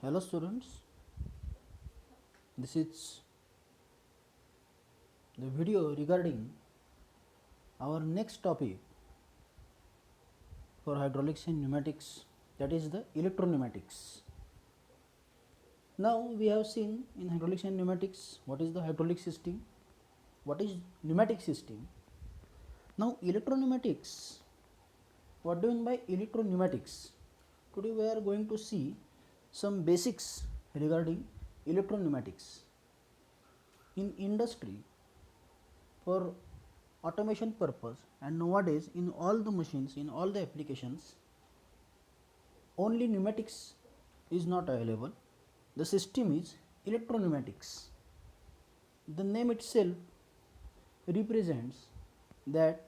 Hello students, this is the video regarding our next topic for hydraulics and pneumatics, that is the electropneumatics. Now we have seen in hydraulics and pneumatics what is the hydraulic system, what is pneumatic system. Now electropneumatics, what do you mean by electropneumatics? Today we are going to see some basics regarding electropneumatics. In industry, for automation purpose, and nowadays in all the machines, in all the applications, only pneumatics is not available. The system is electropneumatics. The name itself represents that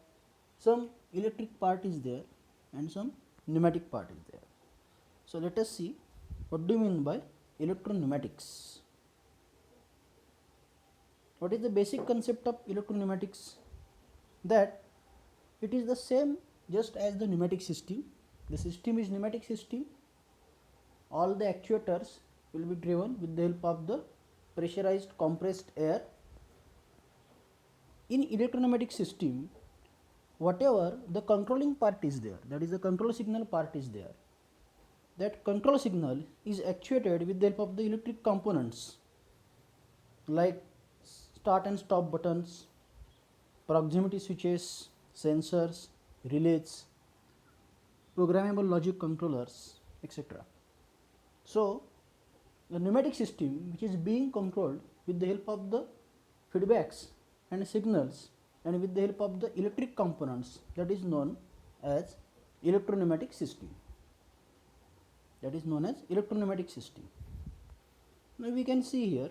some electric part is there and some pneumatic part is there. So let us see what do you mean by electropneumatics. What is the basic concept of electropneumatics? That it is the same just as the pneumatic system. The system is pneumatic system. All the actuators will be driven with the help of the pressurized compressed air. In electropneumatic system, whatever the controlling part is there, that is the control signal part is there, that control signal is actuated with the help of the electric components like start and stop buttons, proximity switches, sensors, relays, programmable logic controllers, etc. So the pneumatic system, which is being controlled with the help of the feedbacks and signals and with the help of the electric components, that is known as electropneumatic system. That is known as electropneumatic system. Now we can see here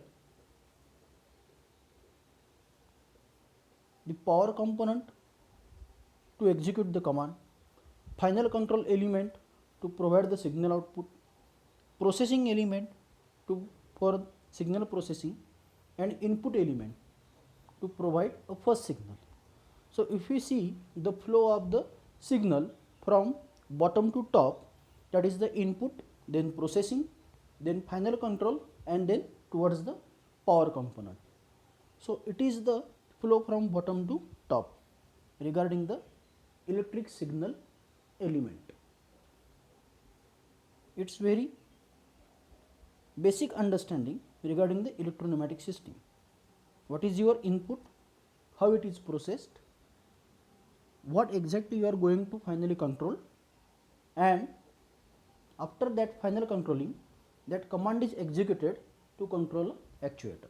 the power component to execute the command, final control element to provide the signal output, processing element for signal processing, and input element to provide a first signal. So if we see the flow of the signal from bottom to top, that is the input, then processing, then final control, and then towards the power component. So it is the flow from bottom to top regarding the electric signal element. It's very basic understanding regarding the electropneumatic system. What is your input, how it is processed, what exactly you are going to finally control, and after that final controlling, that command is executed to control actuator.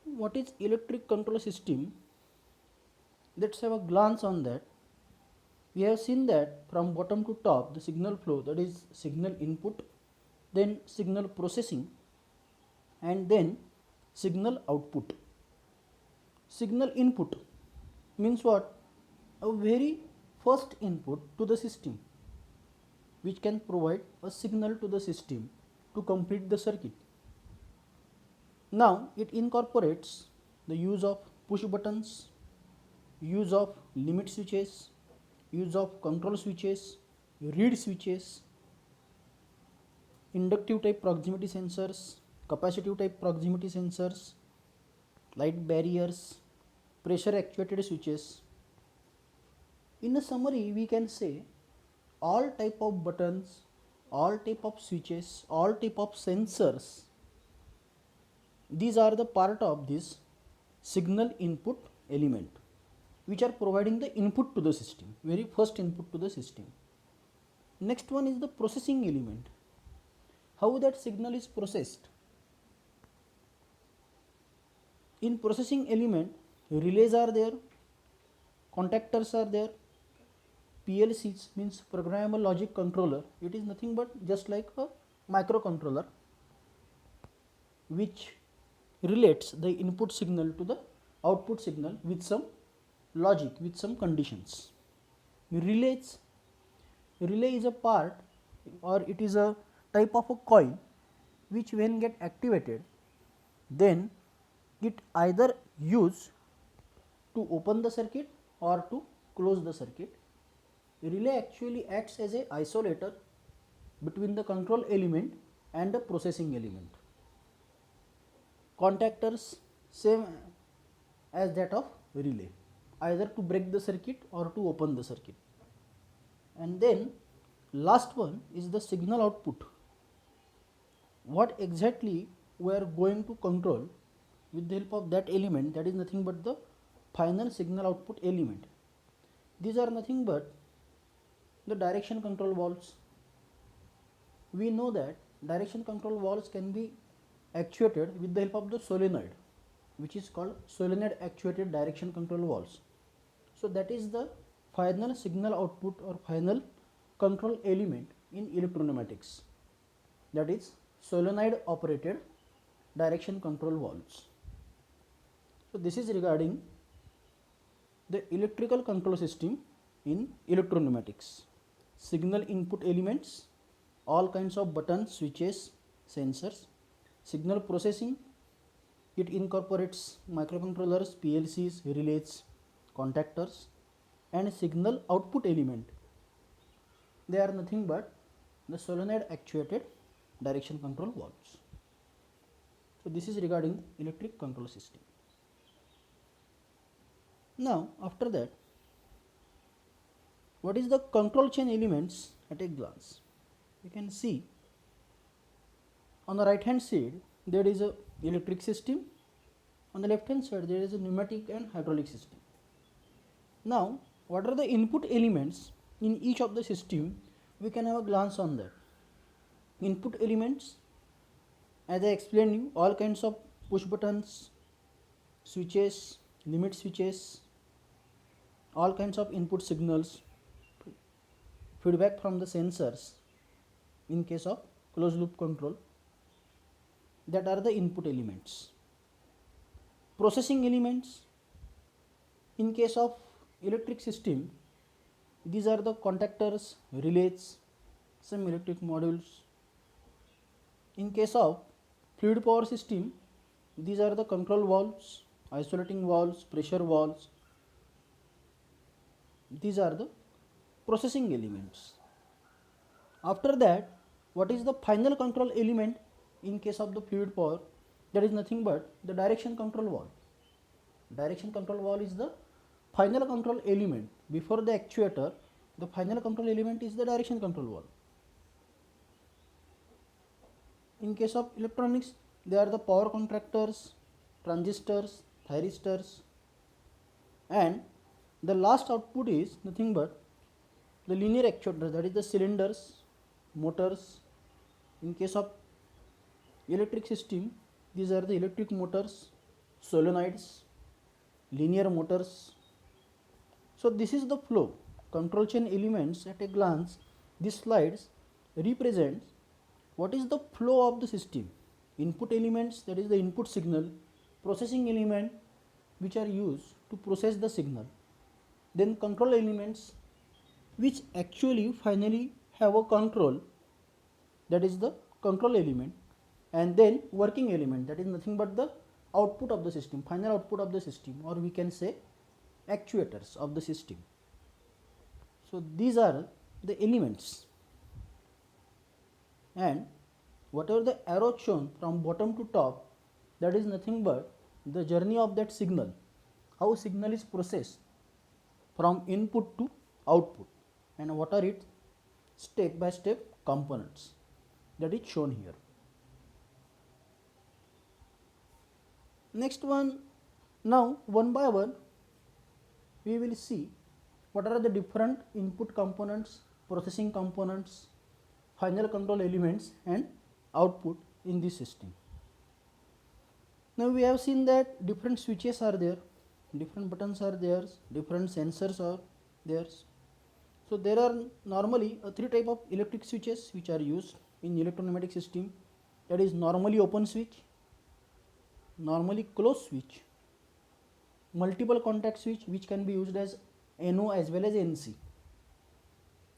What is electric control system? Let's have a glance on that. We have seen that from bottom to top the signal flow, that is signal input, then signal processing, and then signal output. Signal input means what? A very first input to the system which can provide a signal to the system to complete the circuit. Now it incorporates the use of push buttons, use of limit switches, use of control switches, reed switches, inductive type proximity sensors, capacitive type proximity sensors, light barriers, pressure actuated switches. In a summary, we can say all type of buttons, all type of switches, all type of sensors, these are the part of this signal input element which are providing the input to the system, very first input to the system. Next one is the processing element. How that signal is processed? In processing element, relays are there, contactors are there, PLCs means programmable logic controller. It is nothing but just like a microcontroller which relates the input signal to the output signal with some logic, with some conditions. Relay is a part, or it is a type of a coil which when get activated, then it either used to open the circuit or to close the circuit. relay actually acts as a isolator between the control element and the processing element. Contactors same as that of relay, either to break the circuit or to open the circuit. And then last one is the signal output. What exactly we are going to control with the help of that element, that is nothing but the final signal output element. These are nothing but the direction control valves. We know that direction control valves can be actuated with the help of the solenoid, which is called solenoid actuated direction control valves. So that is the final signal output or final control element in electropneumatics, that is solenoid operated direction control valves. So this is regarding the electrical control system in electropneumatics. Signal input elements, all kinds of buttons, switches, sensors. Signal processing, it incorporates microcontrollers, PLCs, relays, contactors. And signal output element, they are nothing but the solenoid actuated direction control valves. So this is regarding electric control system. Now after that, what is the control chain elements at a glance? You can see on the right hand side there is a electric system, on the left hand side there is a pneumatic and hydraulic system. Now what are the input elements in each of the system? We can have a glance on that. Input elements, as I explained you, all kinds of push buttons, switches, limit switches, all kinds of input signals, feedback from the sensors in case of closed loop control, that are the input elements. Processing elements, in case of electric system, these are the contactors, relays, some electric modules. In case of fluid power system, these are the control valves, isolating valves, pressure valves. These are the processing elements. After that, what is the final control element in case of the fluid power? That is nothing but the direction control valve. Direction control valve is the final control element. Before the actuator, the final control element is the direction control valve. In case of electronics, they are the power contractors, transistors, thyristors, and the last output is nothing but the linear actuators, that is the cylinders, motors. In case of electric system, these are the electric motors, solenoids, linear motors. So this is the flow. Control chain elements at a glance, these slides represents what is the flow of the system. Input elements, that is the input signal, processing element which are used to process the signal, then control elements which actually finally have a control, that is the control element, and then working element, that is nothing but the output of the system, final output of the system, or we can say actuators of the system. So these are the elements, and whatever the arrow shown from bottom to top, that is nothing but the journey of that signal, how signal is processed from input to output, and what are its step by step components, that is shown here. Next one, now one by one we will see what are the different input components, processing components, final control elements and output in this system. Now we have seen that different switches are there, different buttons are there, different sensors are there. So there are normally three type of electric switches which are used in electropneumatic system, that is normally open switch, normally closed switch, multiple contact switch which can be used as NO as well as NC.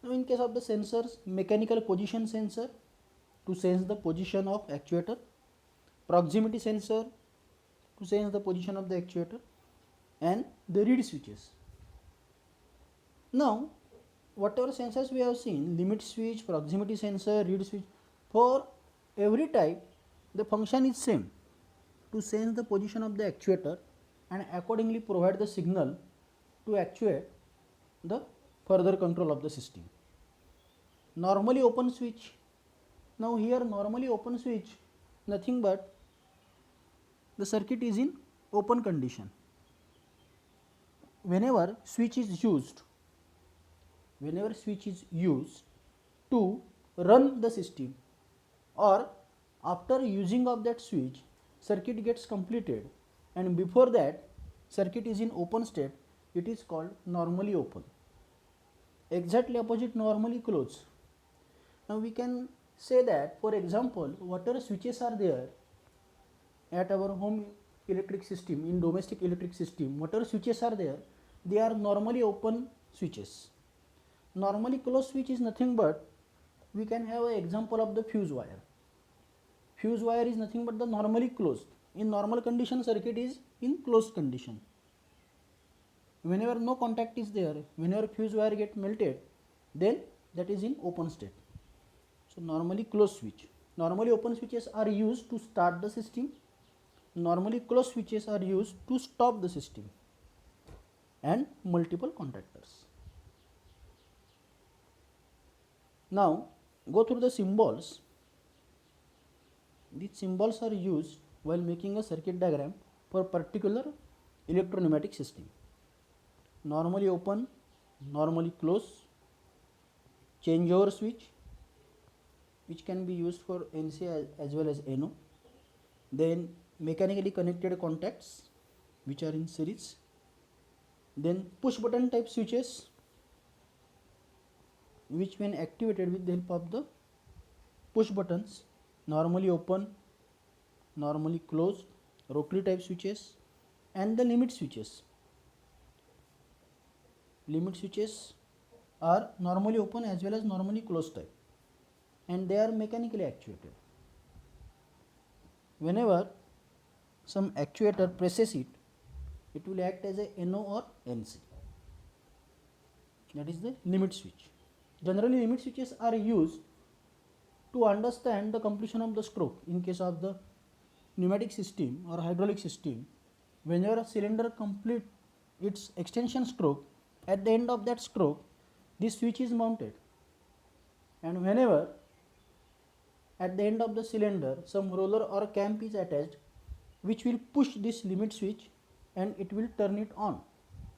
Now in case of the sensors, mechanical position sensor to sense the position of actuator, proximity sensor to sense the position of the actuator, and the reed switches. Now whatever sensors we have seen, limit switch, proximity sensor, reed switch, for every type the function is same, to sense the position of the actuator and accordingly provide the signal to actuate the further control of the system. Normally open switch. Now here normally open switch, nothing but the circuit is in open condition. Whenever switch is used to run the system, or after using of that switch circuit gets completed and before that circuit is in open state, it is called normally open. Exactly opposite normally closed. Now we can say that, for example, whatever switches are there at our home electric system, in domestic electric system, whatever switches are there, they are normally open switches. Normally closed switch is nothing but, we can have an example of the fuse wire. Fuse wire is nothing but the normally closed. In normal condition circuit is in closed condition. Whenever no contact is there, whenever fuse wire get melted, then that is in open state. So normally closed switch. Normally open switches are used to start the system. Normally closed switches are used to stop the system, and multiple contactors. Now go through the symbols. These symbols are used while making a circuit diagram for particular electro-pneumatic system. Normally open, normally closed, changeover switch, which can be used for NC as well as NO. Then mechanically connected contacts, which are in series. Then push button type switches, which when activated with the help of the push buttons, normally open, normally closed, rotary type switches, and the limit switches. Limit switches are normally open as well as normally closed type, and they are mechanically actuated. Whenever some actuator presses it, it will act as a NO or NC. That is the limit switch. Generally limit switches are used to understand the completion of the stroke. In case of the pneumatic system or hydraulic system, whenever a cylinder complete its extension stroke, at the end of that stroke this switch is mounted, and whenever at the end of the cylinder some roller or clamp is attached, which will push this limit switch and it will turn it on.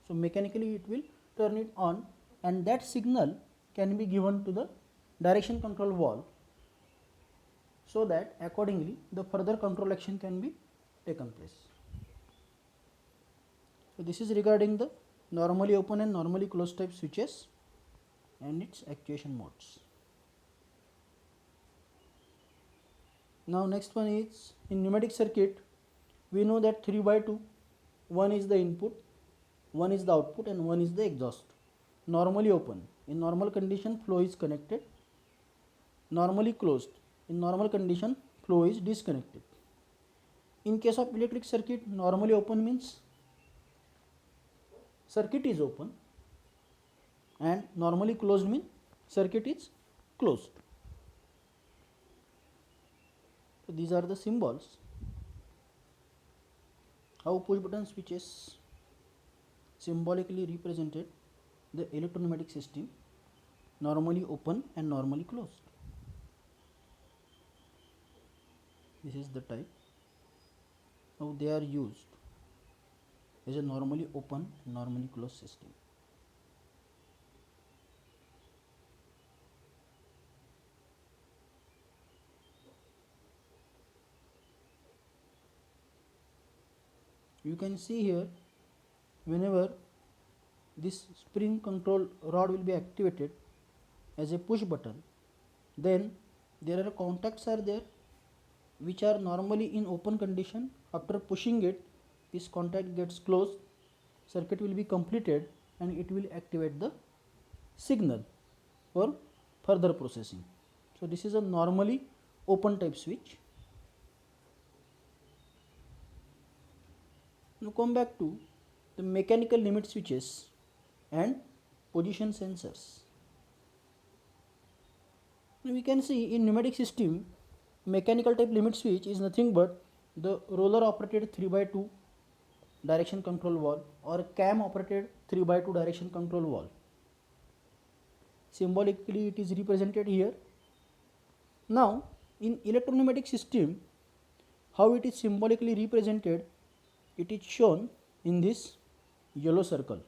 So mechanically it will turn it on, and that signal can be given to the direction control valve, so that accordingly the further control action can be taken place. So this is regarding the normally open and normally closed type switches and its actuation modes. Now next one is, in pneumatic circuit we know that 3/2, one is the input, one is the output, and one is the exhaust. Normally open, in normal condition flow is connected. Normally closed, in normal condition flow is disconnected. In case of electric circuit, normally open means circuit is open, and normally closed means circuit is closed. So these are the symbols how push button switches symbolically represented the electro-pneumatic system, normally open and normally closed. This is the type how they are used as a normally open and normally closed system. You can see here, whenever this spring control rod will be activated as a push button, then there are contacts are there which are normally in open condition. After pushing it, this contact gets closed, circuit will be completed, and it will activate the signal for further processing. So this is a normally open type switch. Now come back to the mechanical limit switches and position sensors. We can see in pneumatic system, mechanical type limit switch is nothing but the roller operated 3 by 2 direction control valve or cam operated 3 by 2 direction control valve. Symbolically it is represented here. Now in electropneumatic system, how it is symbolically represented, it is shown in this yellow circle,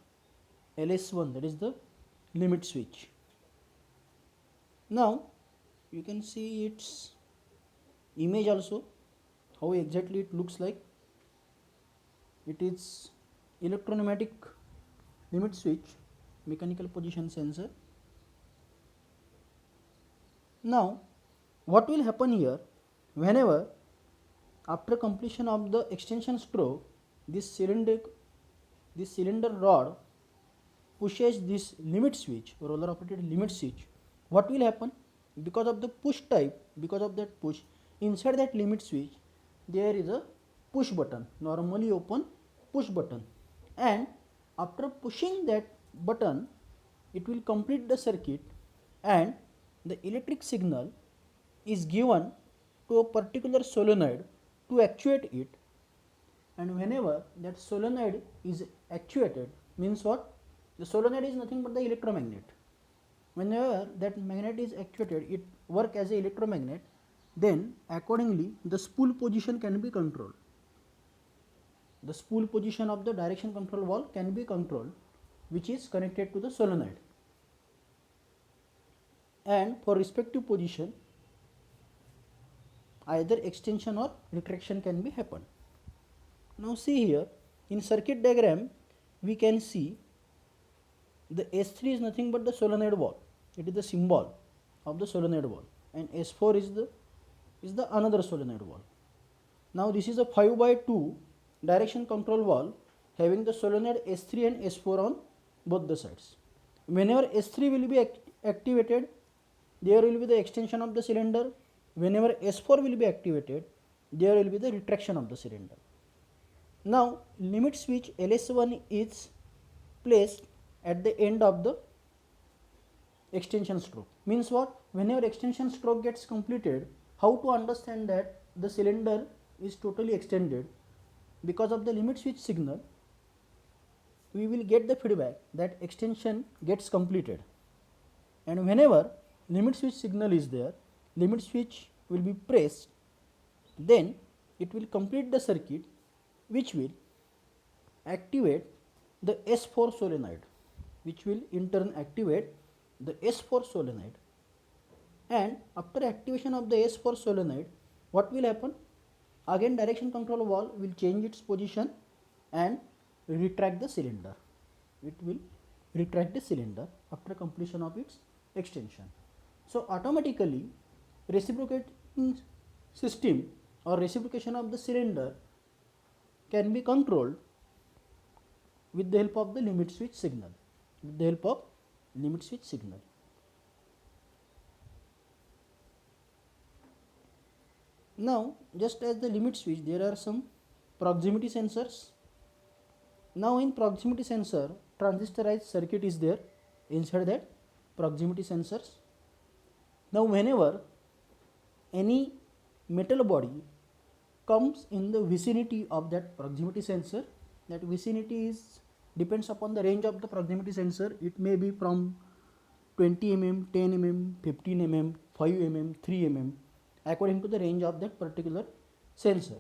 LS1, that is the limit switch. Now you can see its image also, how exactly it looks like. It is electropneumatic limit switch, mechanical position sensor. Now what will happen here, whenever after completion of the extension stroke, this cylinder rod pushes this limit switch, roller operated limit switch, what will happen, because of the push type, because of that push, inside that limit switch there is a push button, normally open push button, and after pushing that button it will complete the circuit and the electric signal is given to a particular solenoid to actuate it. And whenever that solenoid is actuated, means what, the solenoid is nothing but the electromagnet. Whenever that magnet is actuated, it work as a electromagnet, then accordingly the spool position can be controlled. The spool position of the direction control valve can be controlled, which is connected to the solenoid, and for respective position either extension or retraction can be happen. Now see here, in circuit diagram we can see the S3 is nothing but the solenoid valve, it is the symbol of the solenoid valve, and S4 is the another solenoid valve. Now this is a 5 by 2 direction control valve having the solenoid S3 and S4 on both the sides. Whenever S3 will be activated, there will be the extension of the cylinder. Whenever S4 will be activated, there will be the retraction of the cylinder. Now limit switch LS1 is placed at the end of the extension stroke. Means what, whenever extension stroke gets completed, how to understand that the cylinder is totally extended, because of the limit switch signal we will get the feedback that extension gets completed. And whenever limit switch signal is there, limit switch will be pressed, then it will complete the circuit, which will activate the S4 solenoid, which will in turn activate the S4 solenoid. And after activation of the S4 solenoid, what will happen, again direction control valve will change its position and retract the cylinder. It will retract the cylinder after completion of its extension. So automatically reciprocating system or reciprocation of the cylinder can be controlled with the help of the limit switch signal. With the help of limit switch signal. Now just as the limit switch, there are some proximity sensors. Now in proximity sensor, transistorized circuit is there inside that proximity sensors. Now whenever any metal body comes in the vicinity of that proximity sensor, that vicinity is depends upon the range of the proximity sensor. It may be from 20 mm, 10 mm, 15 mm, 5 mm, 3 mm, according to the range of that particular sensor.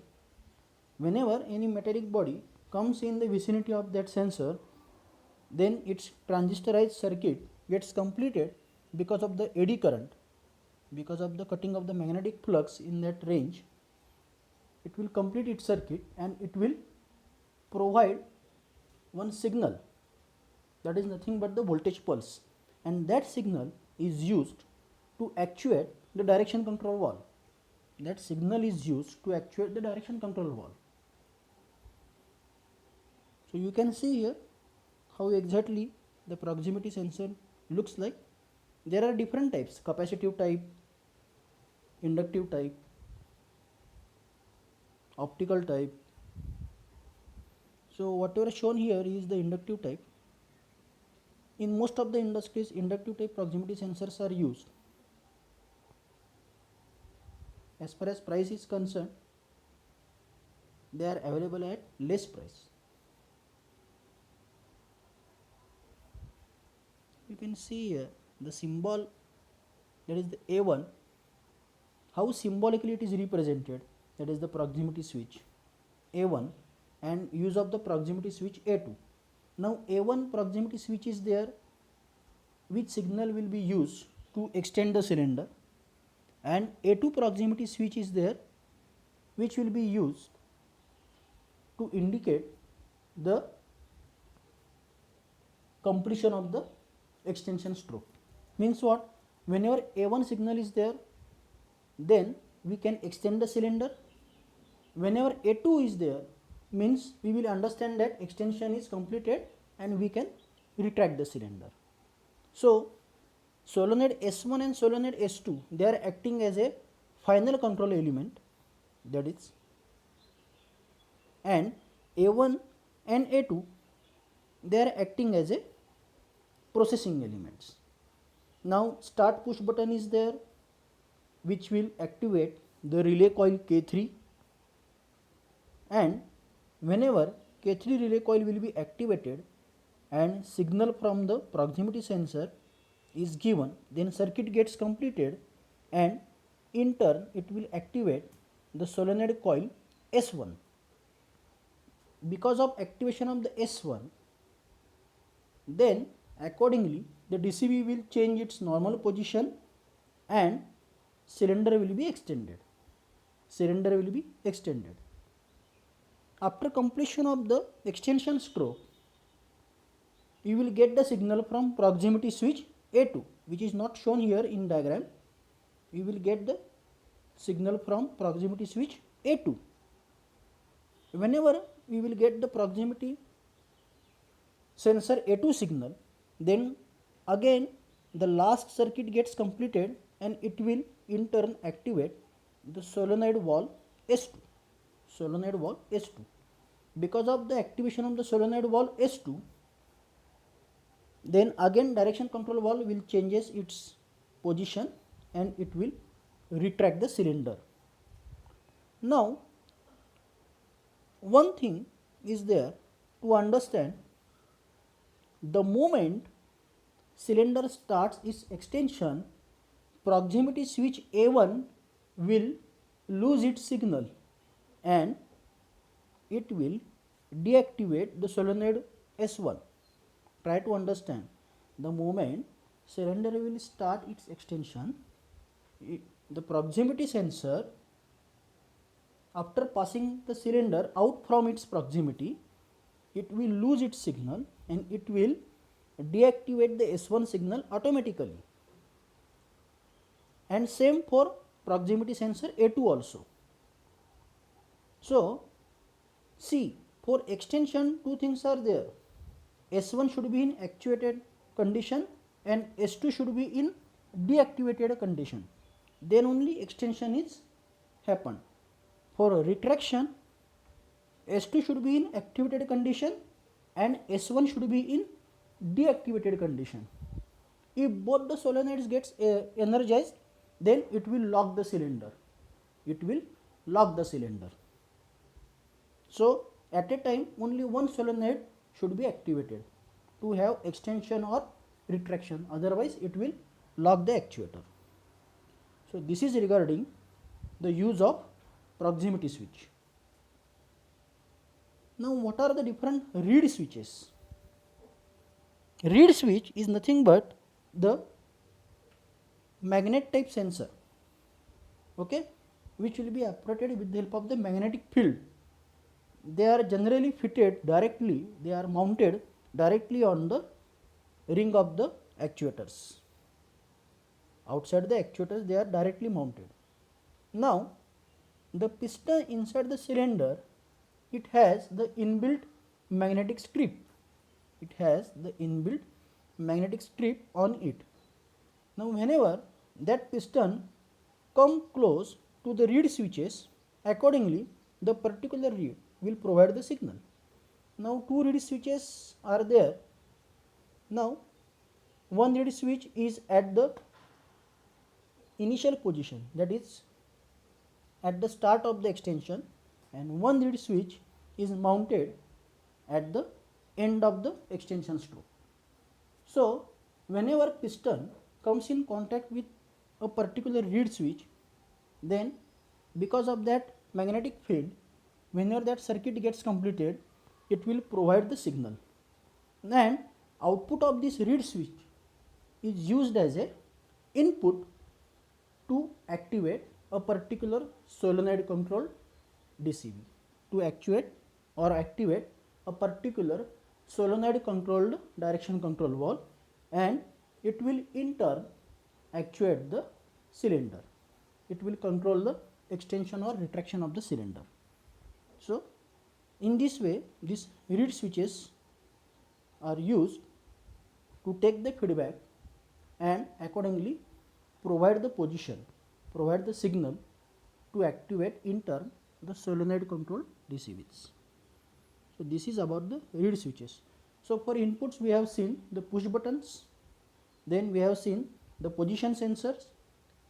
Whenever any metallic body comes in the vicinity of that sensor, then its transistorized circuit gets completed because of the eddy current, because of the cutting of the magnetic flux in that range. It will complete its circuit and it will provide one signal, that is nothing but the voltage pulse, and that signal is used to actuate the direction control valve. That signal is used to actuate the direction control valve. So you can see here how exactly the proximity sensor looks like. There are different types: capacitive type, inductive type, optical type. So whatever shown here is the inductive type. In most of the industries, inductive type proximity sensors are used. as far as price is concerned, they are available at less price. You can see here the symbol, that is the A1, how symbolically it is represented, that is the proximity switch A1 and use of the proximity switch A2. Now A1 proximity switch is there, which signal will be used to extend the cylinder, and A2 proximity switch is there, which will be used to indicate the completion of the extension stroke. Means what? Whenever A1 signal is there, then we can extend the cylinder. Whenever A2 is there, means we will understand that extension is completed and we can retract the cylinder. So solenoid S1 and solenoid S2, they are acting as a final control element, that is, and A1 and A2, they are acting as a processing elements. Now start push button is there, which will activate the relay coil K3, and whenever K3 relay coil will be activated and signal from the proximity sensor is given, then circuit gets completed, and in turn it will activate the solenoid coil S1. Because of activation of the S1, then accordingly the DCB will change its normal position and cylinder will be extended. Cylinder will be extended. After completion of the extension stroke, you will get the signal from proximity switch A2, which is not shown here in diagram. You will get the signal from proximity switch A2. Whenever we will get the proximity sensor A2 signal, then again the last circuit gets completed and it will in turn activate the solenoid valve S2. Solenoid valve S2. Because of the activation of the solenoid valve S2, then again direction control valve will changes its position and it will retract the cylinder. Now one thing is there to understand, the moment cylinder starts its extension, proximity switch A1 will lose its signal and it will deactivate the solenoid S1. Try to understand, the moment cylinder will start its extension, the proximity sensor, after passing the cylinder out from its proximity, it will lose its signal and it will deactivate the S1 signal automatically, and same for proximity sensor A2 also. So see, for extension two things are there, S1 should be in actuated condition and S2 should be in deactivated condition, then only extension is happen. For retraction, S2 should be in activated condition and S1 should be in deactivated condition. If both the solenoids gets energized, then it will lock the cylinder. It will lock the cylinder. So at a time only one solenoid should be activated to have extension or retraction, otherwise it will lock the actuator. So this is regarding the use of proximity switch. Now what are the different reed switches? Reed switch is nothing but the magnet type sensor, okay, which will be operated with the help of the magnetic field. They are generally fitted directly, they are mounted directly on the ring of the actuators. Outside the actuators they are directly mounted. Now the piston inside the cylinder, it has the inbuilt magnetic strip. It has the inbuilt magnetic strip on it. Now whenever that piston come close to the reed switches, accordingly the particular reed will provide the signal. Now two reed switches are there. Now one reed switch is at the initial position, that is at the start of the extension and one reed switch is mounted at the end of the extension stroke. So, whenever piston comes in contact with a particular reed switch, then because of that magnetic field, whenever that circuit gets completed, it will provide the signal, and output of this reed switch is used as a input to activate a particular solenoid controlled DCV, to actuate or activate a particular solenoid controlled direction control valve, and it will in turn actuate the cylinder. It will control the extension or retraction of the cylinder. So, in this way, these reed switches are used to take the feedback and accordingly provide the position, provide the signal to activate in turn the solenoid controlled DCVs. So, this is about the reed switches. So, for inputs we have seen the push buttons, then we have seen the position sensors,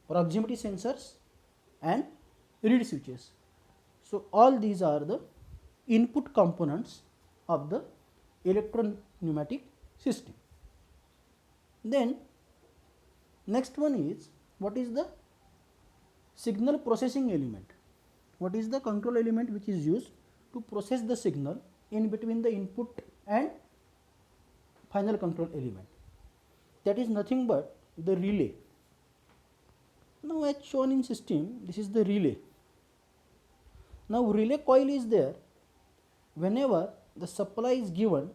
proximity sensors and reed switches. So, all these are the input components of the electro-pneumatic system. Then next one is, what is the signal processing element? What is the control element which is used to process the signal in between the input and final control element? That is nothing but the relay. Now, as shown in system, this is the relay. Now, relay coil is there. Whenever the supply is given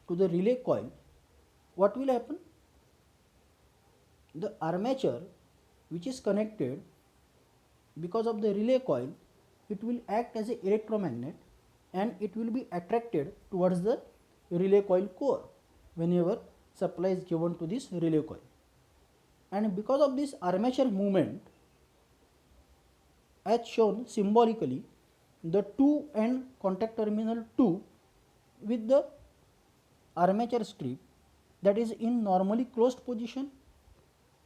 to the relay coil, what will happen? The armature which is connected because of the relay coil, it will act as an electromagnet and it will be attracted towards the relay coil core whenever supply is given to this relay coil. And because of this armature movement, as shown symbolically, the 2 and contact terminal 2 with the armature strip that is in normally closed position,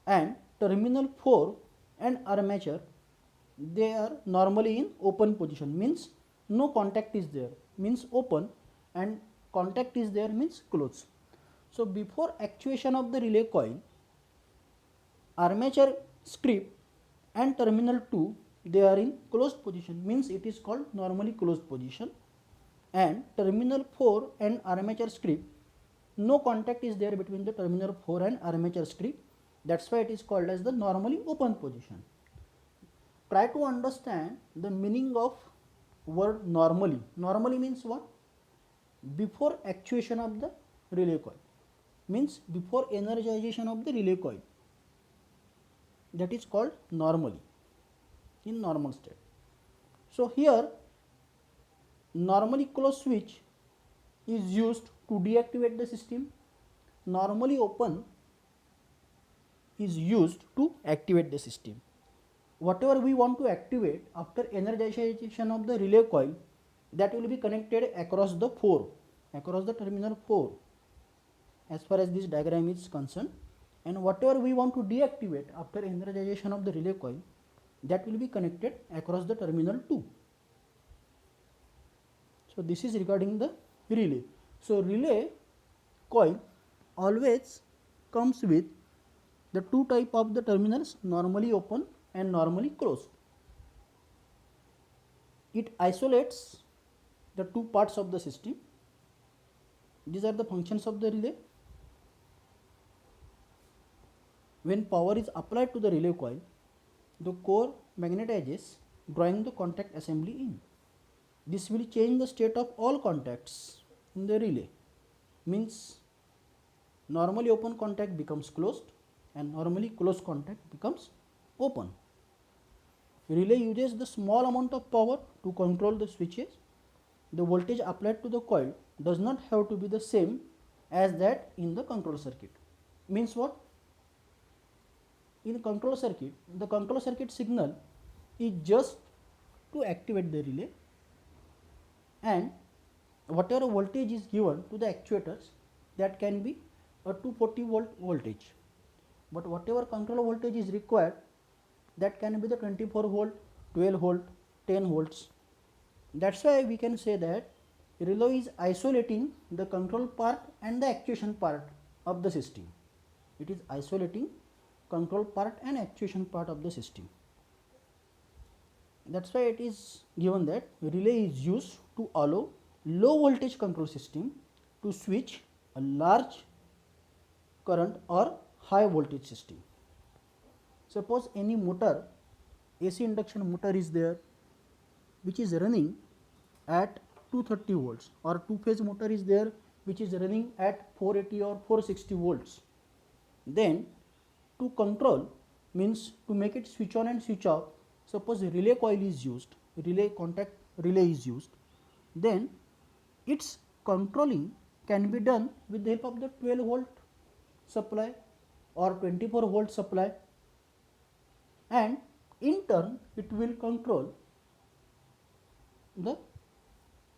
and terminal 4 and armature, they are normally in open position, means no contact is there, means open, and contact is there means closed. So, before actuation of the relay coil, armature strip and terminal 2, they are in closed position, means it is called normally closed position, and terminal 4 and armature strip, no contact is there between the terminal 4 and armature strip, that's why it is called as the normally open position. Try to understand the meaning of word normally. Normally means what? Before actuation of the relay coil, means before energization of the relay coil, that is called normally, in normal state. So, here normally closed switch is used to deactivate the system, normally open is used to activate the system. Whatever we want to activate after energization of the relay coil, that will be connected across the 4, across the terminal 4 as far as this diagram is concerned, and whatever we want to deactivate after energization of the relay coil, that will be connected across the terminal 2. So, this is regarding the relay. So, relay coil always comes with the two type of the terminals, normally open and normally closed. It isolates the two parts of the system. These are the functions of the relay. When power is applied to the relay coil, the core magnetizes, drawing the contact assembly in. This will change the state of all contacts in the relay, means normally open contact becomes closed and normally closed contact becomes open. Relay uses the small amount of power to control the switches. The voltage applied to the coil does not have to be the same as that in the control circuit. Means what? In control circuit, the control circuit signal is just to activate the relay, and whatever voltage is given to the actuators, that can be a 240 volt voltage, but whatever control voltage is required, that can be the 24 volt 12 volt, 10 volts. That's why we can say that relay is isolating the control part and the actuation part of the system. It is isolating control part and actuation part of the system. That's why it is given that relay is used to allow low voltage control system to switch a large current or high voltage system. Suppose any motor, AC induction motor is there, which is running at 230 volts, or two phase motor is there which is running at 480 or 460 volts. Then to control, means to make it switch on and switch off, suppose a relay coil is used, relay contact relay is used, then its controlling can be done with the help of the 12 volt supply or 24 volt supply, and in turn it will control the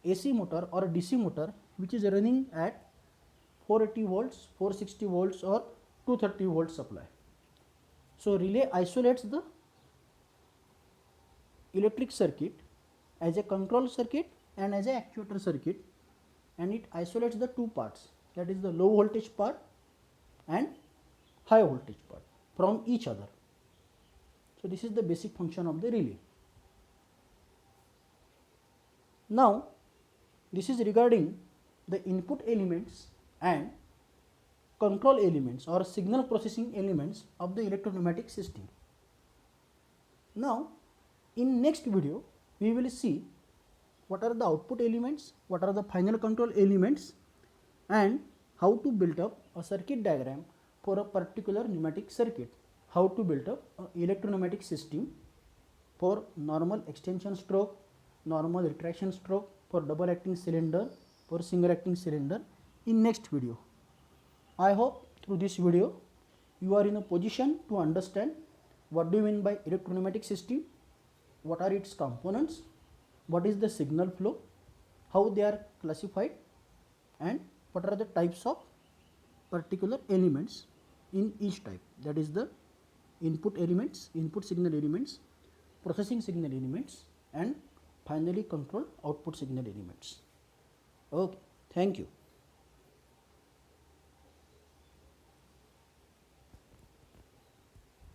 AC motor or DC motor which is running at 480 volts, 460 volts or 230 volt supply. So relay isolates the electric circuit as a control circuit and as a actuator circuit, and it isolates the two parts, that is the low voltage part and high voltage part from each other. So this is the basic function of the relay. Now this is regarding the input elements and control elements or signal processing elements of the electro-pneumatic system. Now in next video we will see what are the output elements, what are the final control elements, and how to build up a circuit diagram for a particular pneumatic circuit, how to build up an electro-pneumatic system for normal extension stroke, normal retraction stroke, for double acting cylinder, for single acting cylinder in next video. I hope through this video you are in a position to understand what do you mean by electro-pneumatic system, what are its components, what is the signal flow, how they are classified, and what are the types of particular elements in each type, that is the input elements, input signal elements, processing signal elements, and finally control output signal elements. Okay, thank you.